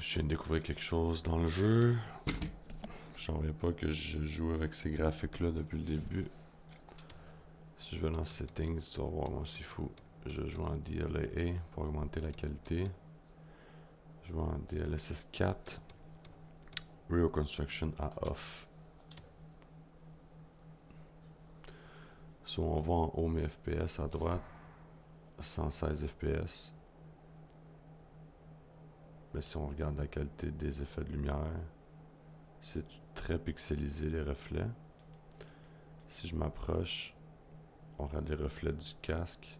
Je viens de découvrir quelque chose dans le jeu. Je ne savais pas que je jouais avec ces graphiques-là depuis le début. Si je vais dans Settings, tu vas voir, moi c'est fou. Je joue en DLAA pour augmenter la qualité. Je joue en DLSS 4. Real Construction à Off. So on va en haut mes FPS à droite. 116 FPS. Mais si on regarde la qualité des effets de lumière, c'est très pixelisé les reflets. Si je m'approche, on regarde les reflets du casque.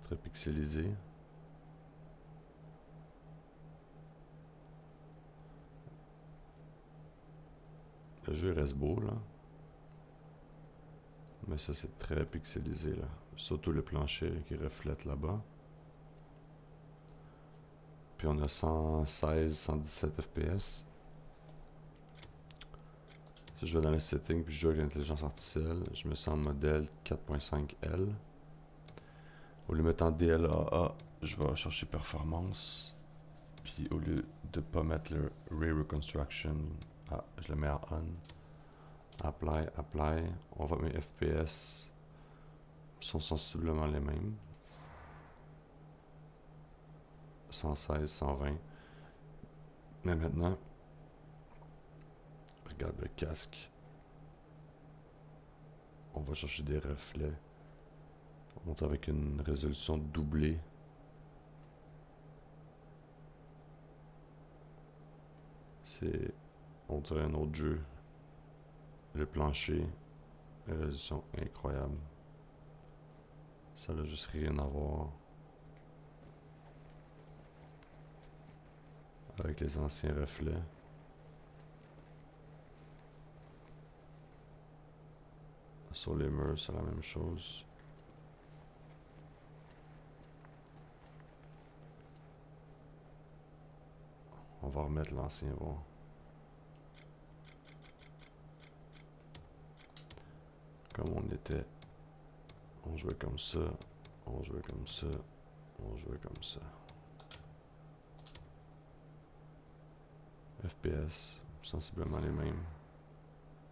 Très pixelisé. Le jeu reste beau là. Mais ça c'est très pixelisé là. Surtout le plancher qui reflète là-bas. Puis on a 116, 117 FPS. Si je vais dans les settings puis je joue avec l'intelligence artificielle, je me sens en modèle 4.5L. Au lieu de mettre en DLAA, je vais chercher performance. Puis au lieu de ne pas mettre le Ray Reconstruction, je le mets en on. Apply, apply. On voit que mes FPS sont sensiblement les mêmes. 116, 120. Mais maintenant, regarde le casque. On va chercher des reflets. On monte avec une résolution doublée. C'est, on dirait un autre jeu. Le plancher, la résolution incroyable. Ça n'a juste rien à voir avec les anciens reflets. Sur les murs, c'est la même chose. On va remettre l'ancien voir. Comme on était. On jouait comme ça. On jouait comme ça. On jouait comme ça. FPS, sensiblement les mêmes.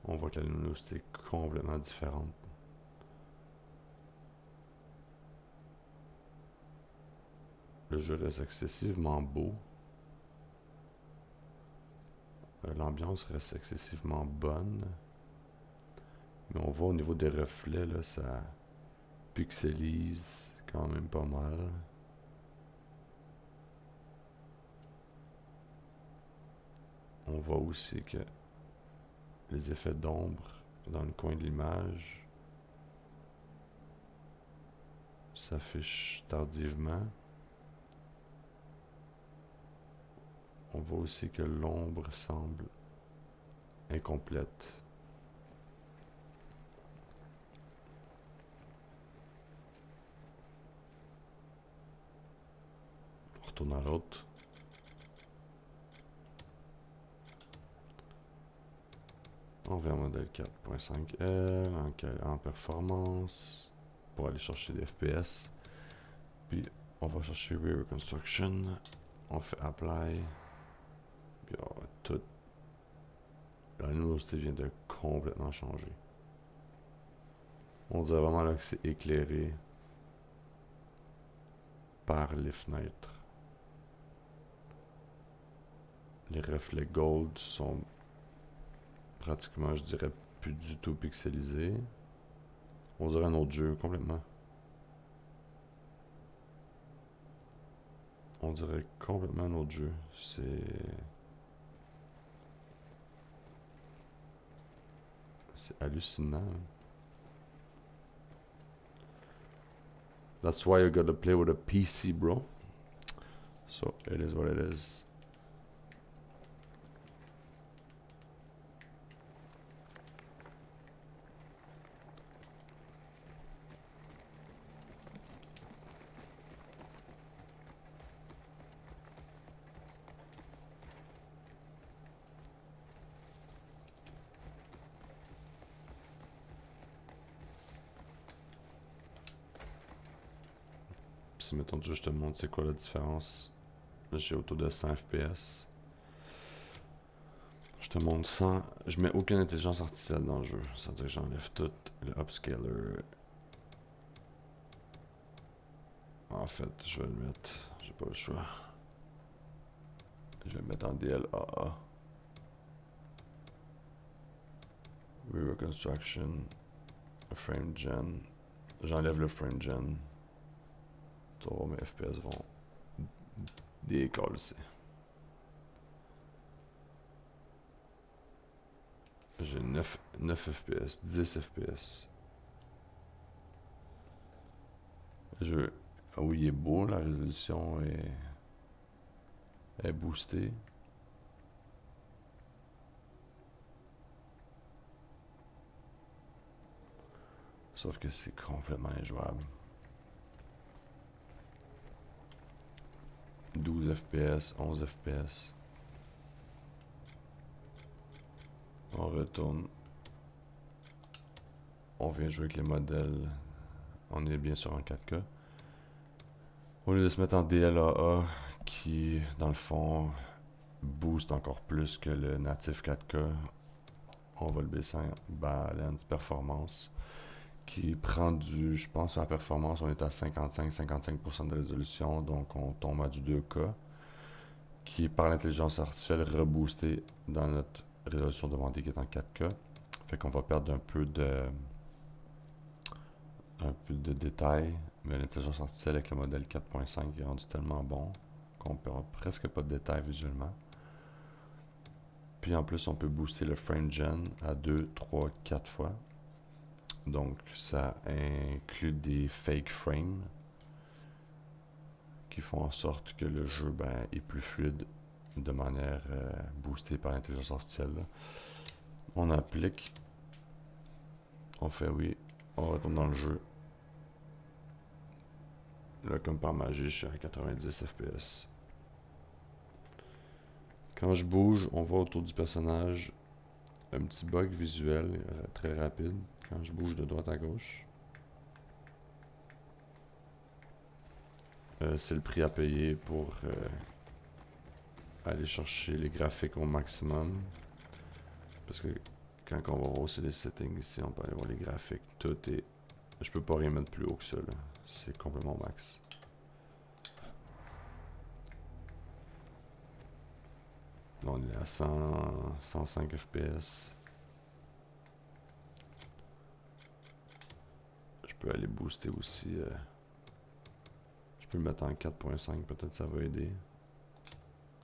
On voit que la luminosité est complètement différente. Le jeu reste excessivement beau. L'ambiance reste excessivement bonne. Mais on voit au niveau des reflets, là, ça pixelise quand même pas mal. On voit aussi que les effets d'ombre dans le coin de l'image s'affichent tardivement. On voit aussi que l'ombre semble incomplète. On retourne à l'autre. On va en modèle 4.5L, en performance, pour aller chercher des FPS. Puis on va chercher Ray Reconstruction. On fait Apply. Puis tout. La luminosité vient de complètement changer. On dirait vraiment là que c'est éclairé par les fenêtres. Les reflets gold sont pratiquement, je dirais, plus du tout pixelisés. On dirait un autre jeu complètement. On dirait complètement un autre jeu. C'est hallucinant. That's why you gotta play with a PC, bro. So, it is what it is. Si mettons je te montre c'est quoi la différence. j'ai autour de 100 FPS. Je te montre 100. Je mets aucune intelligence artificielle dans le jeu. Ça veut dire que j'enlève tout le upscaler. En fait, je vais le mettre. J'ai pas le choix. Je vais le mettre en DLAA. Reconstruction. Frame gen. J'enlève le frame gen. Tu vas voir, mes FPS vont décoller. J'ai 9 FPS, 10 FPS. Ah oui, il est beau, la résolution est boostée. Sauf que c'est complètement injouable. 12 FPS, 11 FPS. On retourne. On vient jouer avec les modèles. On est bien sûr en 4K. Au lieu de se mettre en DLAA, qui dans le fond booste encore plus que le natif 4K, on va le baisser en balance performance, qui prend du, je pense, à la performance, on est à 55% de résolution, donc on tombe à du 2K, qui est par l'intelligence artificielle reboosté dans notre résolution demandée qui est en 4K. Fait qu'on va perdre un peu de détails, mais l'intelligence artificielle avec le modèle 4.5 est rendu tellement bon qu'on perd presque pas de détails visuellement. Puis en plus, on peut booster le frame gen à 2, 3, 4 fois. Donc ça inclut des fake frames qui font en sorte que le jeu est plus fluide de manière boostée par l'intelligence artificielle. Là. On applique, on fait oui, on retourne dans le jeu. Là, comme par magie, je suis à 90 FPS. Quand je bouge, on voit autour du personnage un petit bug visuel très rapide quand je bouge de droite à gauche. C'est le prix à payer pour aller chercher les graphiques au maximum. Parce que quand on va voir aussi les settings ici, on peut aller voir les graphiques. Tout est... Je peux pas rien mettre plus haut que ça. C'est complètement max. Là, on est à 105 FPS. Je peux aller booster aussi. Je peux le mettre en 4.5, peut-être ça va aider.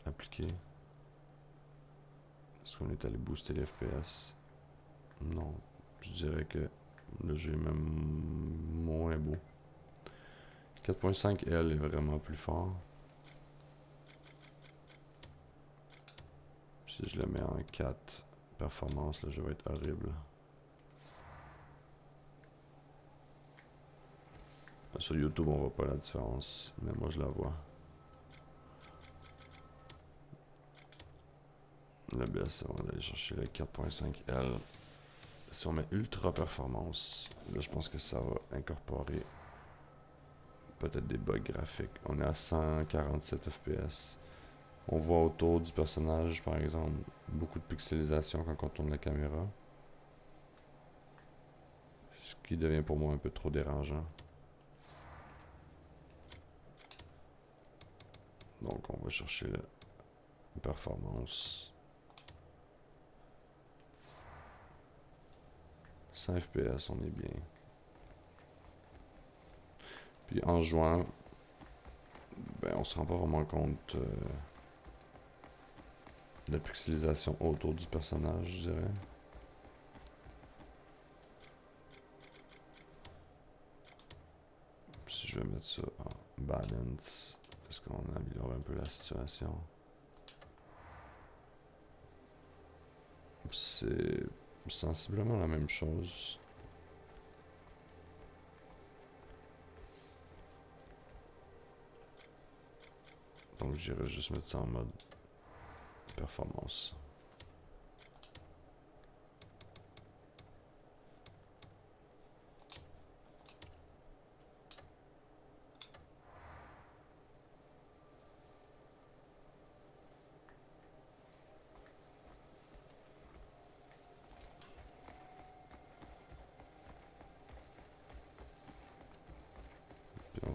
Appliquer. Est-ce qu'on est allé booster les FPS? Non. Je dirais que le jeu est même moins beau. 4.5L est vraiment plus fort. Si je le mets en 4 performance, le jeu va être horrible. Sur YouTube, on voit pas la différence, mais moi je la vois. Le best, on va aller chercher le 4.5L. Si on met ultra performance, là je pense que ça va incorporer peut-être des bugs graphiques. On est à 147 FPS. On voit autour du personnage, par exemple, beaucoup de pixelisation quand on tourne la caméra. Ce qui devient pour moi un peu trop dérangeant. Donc on va chercher la performance. 100 FPS, on est bien. Puis en jouant, on se rend pas vraiment compte de la pixelisation autour du personnage, je dirais. Si je vais mettre ça en balance, est-ce qu'on améliore un peu la situation? C'est sensiblement la même chose. Donc j'irai juste mettre ça en mode performance.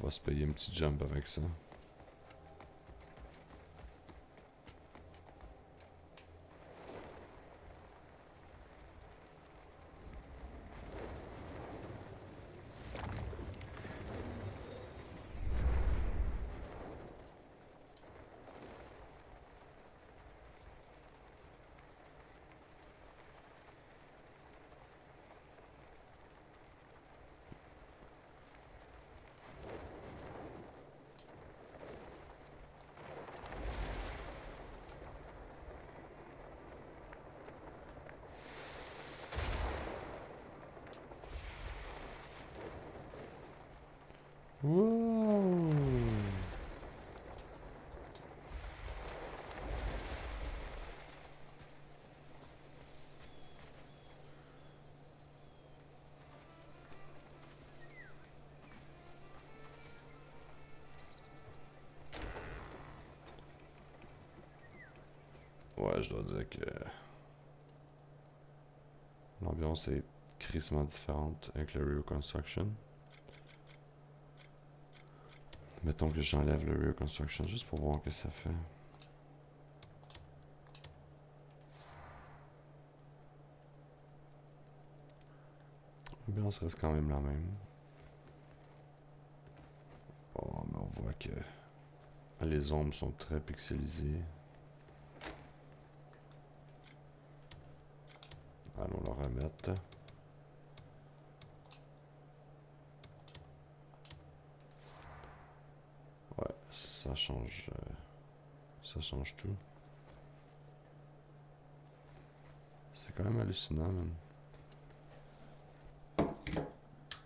va se payer un petit jump avec ça. Wow. Ouais, je dois dire que l'ambiance est crissement différente avec le Reconstruction. Mettons que j'enlève le Reconstruction juste pour voir ce que ça fait. L'ambiance reste quand même la même. Oh, mais on voit que les ombres sont très pixelisées. Allons le remettre. Ouais, ça change tout. C'est quand même hallucinant, man.